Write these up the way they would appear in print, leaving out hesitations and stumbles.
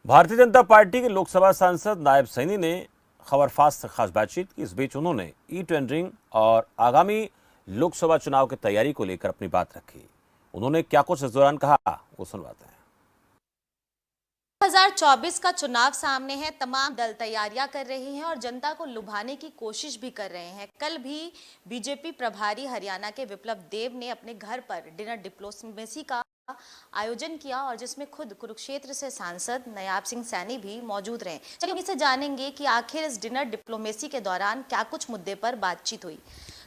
Bharatiya Janata party के लोकसभा सांसद नायब सैनी ने खबर फास्ट से खास बातचीत की। इस बीच उन्होंने ई टेंडरिंग और आगामी लोकसभा चुनाव की तैयारी को लेकर अपनी बात रखी। उन्होंने क्या कुछ इस दौरान कहा, वो सुनवाते हैं। 2024 का चुनाव सामने है। तमाम दल तैयारियां कर रहे हैं और जनता को लुभाने की कोशिश भी कर रहे हैं। कल भी बीजेपी प्रभारी हरियाणा के विप्लव देव ने अपने घर पर डिनर डिप्लोमेसी का आयोजन किया और जिसमें खुद कुरुक्षेत्र से सांसद नायब सिंह सैनी भी मौजूद रहे। चलिए इनसे जानेंगे कि आखिर इस डिनर डिप्लोमेसी के दौरान क्या कुछ मुद्दे पर बातचीत हुई।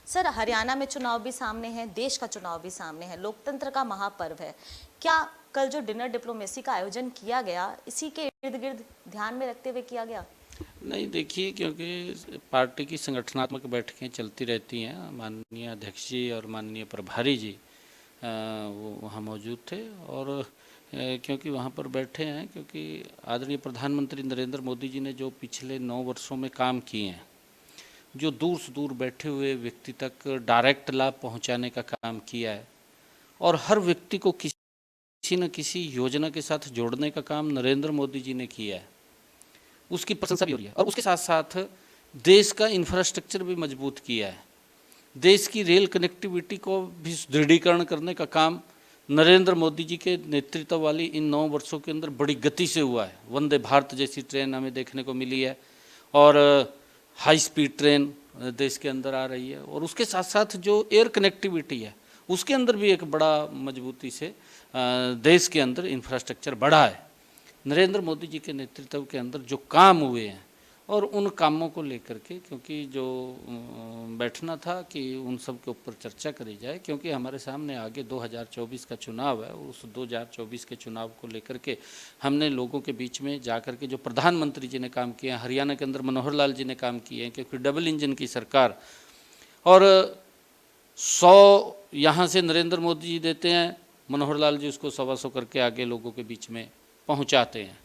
सर, हरियाणा में चुनाव भी सामने है, देश का चुनाव भी सामने है, लोकतंत्र का महापर्व है। क्या कल जो डिनर डिप्लोमेसी का आयोजन किया गया इसी के इर्द गिर्द ध्यान में रखते हुए किया गया? नहीं, देखिए, क्योंकि पार्टी की संगठनात्मक बैठकें चलती रहती हैं। माननीय अध्यक्ष जी और माननीय प्रभारी जी वो वहाँ मौजूद थे और क्योंकि वहाँ पर बैठे हैं, क्योंकि आदरणीय प्रधानमंत्री नरेंद्र मोदी जी ने जो पिछले 9 वर्षों में काम किए हैं, जो दूर से दूर बैठे हुए व्यक्ति तक डायरेक्ट लाभ पहुँचाने का काम किया है और हर व्यक्ति को किसी न किसी योजना के साथ जोड़ने का काम नरेंद्र मोदी जी ने किया है, उसकी प्रशंसा भी हो रही है। और उसके साथ साथ देश का इंफ्रास्ट्रक्चर भी मजबूत किया है। देश की रेल कनेक्टिविटी को भी सुदृढ़ीकरण करने का काम नरेंद्र मोदी जी के नेतृत्व वाली इन 9 वर्षों के अंदर बड़ी गति से हुआ है। वंदे भारत जैसी ट्रेन हमें देखने को मिली है और हाई स्पीड ट्रेन देश के अंदर आ रही है और उसके साथ साथ जो एयर कनेक्टिविटी है उसके अंदर भी एक बड़ा मजबूती से देश के अंदर इंफ्रास्ट्रक्चर बढ़ा है। नरेंद्र मोदी जी के नेतृत्व के अंदर जो काम हुए हैं और उन कामों को लेकर के, क्योंकि जो बैठना था कि उन सब के ऊपर चर्चा करी जाए, क्योंकि हमारे सामने आगे 2024 का चुनाव है। उस 2024 के चुनाव को लेकर के हमने लोगों के बीच में जा कर के जो प्रधानमंत्री जी ने काम किए हैं, हरियाणा के अंदर मनोहर लाल जी ने काम किए हैं, क्योंकि डबल इंजन की सरकार और 100 यहाँ से नरेंद्र मोदी जी देते हैं, मनोहर लाल जी उसको 125 करके आगे लोगों के बीच में पहुँचाते हैं।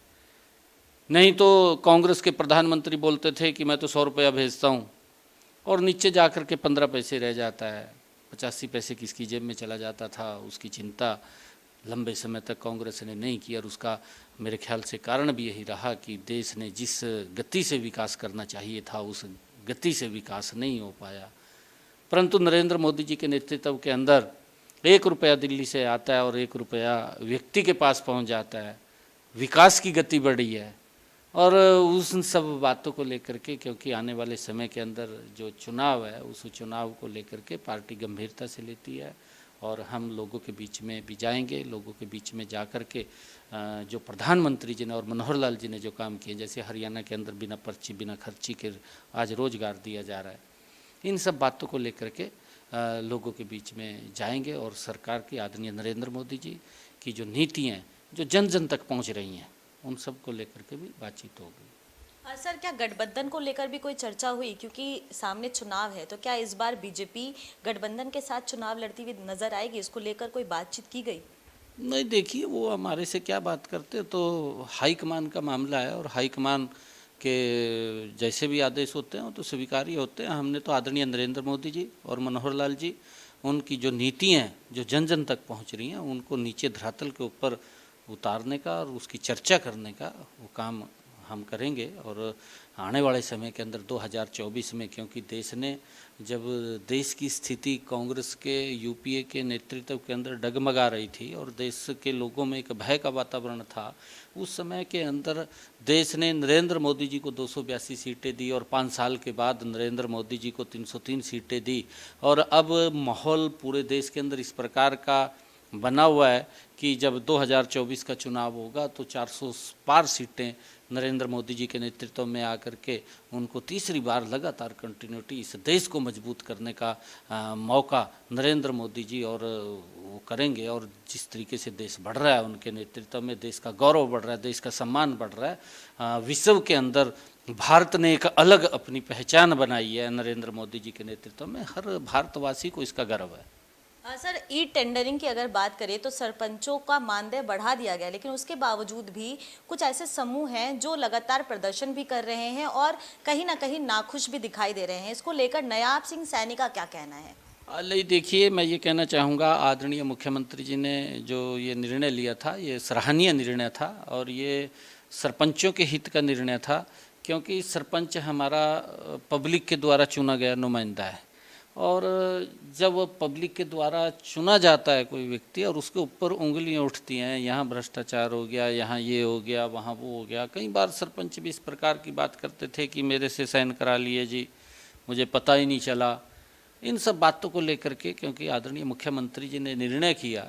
नहीं तो कांग्रेस के प्रधानमंत्री बोलते थे कि मैं तो 100 रुपया भेजता हूँ और नीचे जा कर के 15 पैसे रह जाता है, 85 पैसे किसकी जेब में चला जाता था, उसकी चिंता लंबे समय तक कांग्रेस ने नहीं की। और उसका मेरे ख्याल से कारण भी यही रहा कि देश ने जिस गति से विकास करना चाहिए था उस गति से विकास नहीं हो पाया। परंतु नरेंद्र मोदी जी के नेतृत्व के अंदर 1 रुपया दिल्ली से आता है और 1 रुपया व्यक्ति के पास पहुँच जाता है, विकास की गति बढ़ी है। और उस सब बातों को लेकर के, क्योंकि आने वाले समय के अंदर जो चुनाव है उस चुनाव को लेकर के पार्टी गंभीरता से लेती है और हम लोगों के बीच में भी जाएंगे। लोगों के बीच में जा कर के जो प्रधानमंत्री जी ने और मनोहर लाल जी ने जो काम किए, जैसे हरियाणा के अंदर बिना पर्ची बिना खर्ची के आज रोजगार दिया जा रहा है, इन सब बातों को लेकर के लोगों के बीच में जाएंगे और सरकार की आदरणीय नरेंद्र मोदी जी की जो नीतियाँ जो जन जन तक पहुँच रही हैं उन सब को लेकर के भी बातचीत होगी। सर, क्या गठबंधन को लेकर भी कोई चर्चा हुई? क्योंकि सामने चुनाव है, तो क्या इस बार बीजेपी गठबंधन के साथ चुनाव लड़ती हुई नजर आएगी? इसको लेकर कोई बातचीत की गई? नहीं, देखिए, वो हमारे से क्या बात करते, तो हाईकमान का मामला है और हाईकमान के जैसे भी आदेश होते हैं वो तो स्वीकार्य होते हैं। हमने तो आदरणीय नरेंद्र मोदी जी और मनोहर लाल जी, उनकी जो नीतियाँ हैं जो जन जन तक पहुँच रही हैं उनको नीचे धरातल के ऊपर उतारने का और उसकी चर्चा करने का वो काम हम करेंगे। और आने वाले समय के अंदर 2024 में, क्योंकि देश ने जब देश की स्थिति कांग्रेस के यूपीए के नेतृत्व के अंदर डगमगा रही थी और देश के लोगों में एक भय का वातावरण था, उस समय के अंदर देश ने नरेंद्र मोदी जी को 282 सीटें दी और 5 साल के बाद नरेंद्र मोदी जी को 303 सीटें दी। और अब माहौल पूरे देश के अंदर इस प्रकार का बना हुआ है कि जब 2024 का चुनाव होगा तो 400 पार सीटें नरेंद्र मोदी जी के नेतृत्व में आकर के उनको तीसरी बार लगातार कंटिन्यूटी इस देश को मजबूत करने का मौका नरेंद्र मोदी जी और वो करेंगे। और जिस तरीके से देश बढ़ रहा है उनके नेतृत्व में, देश का गौरव बढ़ रहा है, देश का सम्मान बढ़ रहा है, विश्व के अंदर भारत ने एक अलग अपनी पहचान बनाई है नरेंद्र मोदी जी के नेतृत्व में। हर भारतवासी को इसका गर्व है। सर, ई टेंडरिंग की अगर बात करें तो सरपंचों का मानदेय बढ़ा दिया गया, लेकिन उसके बावजूद भी कुछ ऐसे समूह हैं जो लगातार प्रदर्शन भी कर रहे हैं और कहीं ना कहीं नाखुश भी दिखाई दे रहे हैं। इसको लेकर नायब सिंह सैनी का क्या कहना है? नहीं, देखिए, मैं ये कहना चाहूँगा, आदरणीय मुख्यमंत्री जी ने जो ये निर्णय लिया था, ये सराहनीय निर्णय था और ये सरपंचों के हित का निर्णय था, क्योंकि सरपंच हमारा पब्लिक के द्वारा चुना गया नुमाइंदा है। और जब पब्लिक के द्वारा चुना जाता है कोई व्यक्ति और उसके ऊपर उंगलियां उठती हैं, यहाँ भ्रष्टाचार हो गया, यहाँ ये हो गया, वहाँ वो हो गया। कई बार सरपंच भी इस प्रकार की बात करते थे कि मेरे से साइन करा लिए जी, मुझे पता ही नहीं चला। इन सब बातों को लेकर के, क्योंकि आदरणीय मुख्यमंत्री जी ने निर्णय किया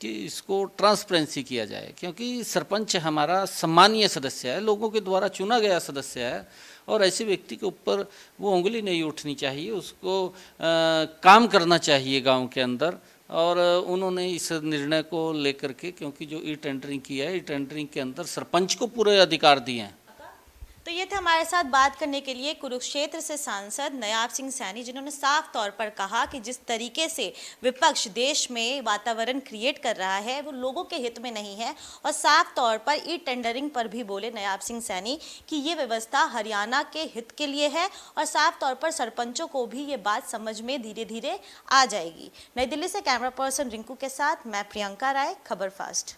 कि इसको ट्रांसपेरेंसी किया जाए, क्योंकि सरपंच हमारा सम्मानीय सदस्य है, लोगों के द्वारा चुना गया सदस्य है और ऐसे व्यक्ति के ऊपर वो उंगली नहीं उठनी चाहिए, उसको काम करना चाहिए गांव के अंदर। और उन्होंने इस निर्णय को लेकर के, क्योंकि जो ई टेंडरिंग किया है, ई टेंडरिंग के अंदर सरपंच को पूरे अधिकार दिए हैं। तो ये थे हमारे साथ बात करने के लिए कुरुक्षेत्र से सांसद नायब सिंह सैनी, जिन्होंने साफ तौर पर कहा कि जिस तरीके से विपक्ष देश में वातावरण क्रिएट कर रहा है वो लोगों के हित में नहीं है। और साफ तौर पर ई टेंडरिंग पर भी बोले नायब सिंह सैनी कि ये व्यवस्था हरियाणा के हित के लिए है और साफ तौर पर सरपंचों को भी ये बात समझ में धीरे धीरे आ जाएगी। नई दिल्ली से कैमरा पर्सन रिंकू के साथ मैं प्रियंका राय, खबर फास्ट।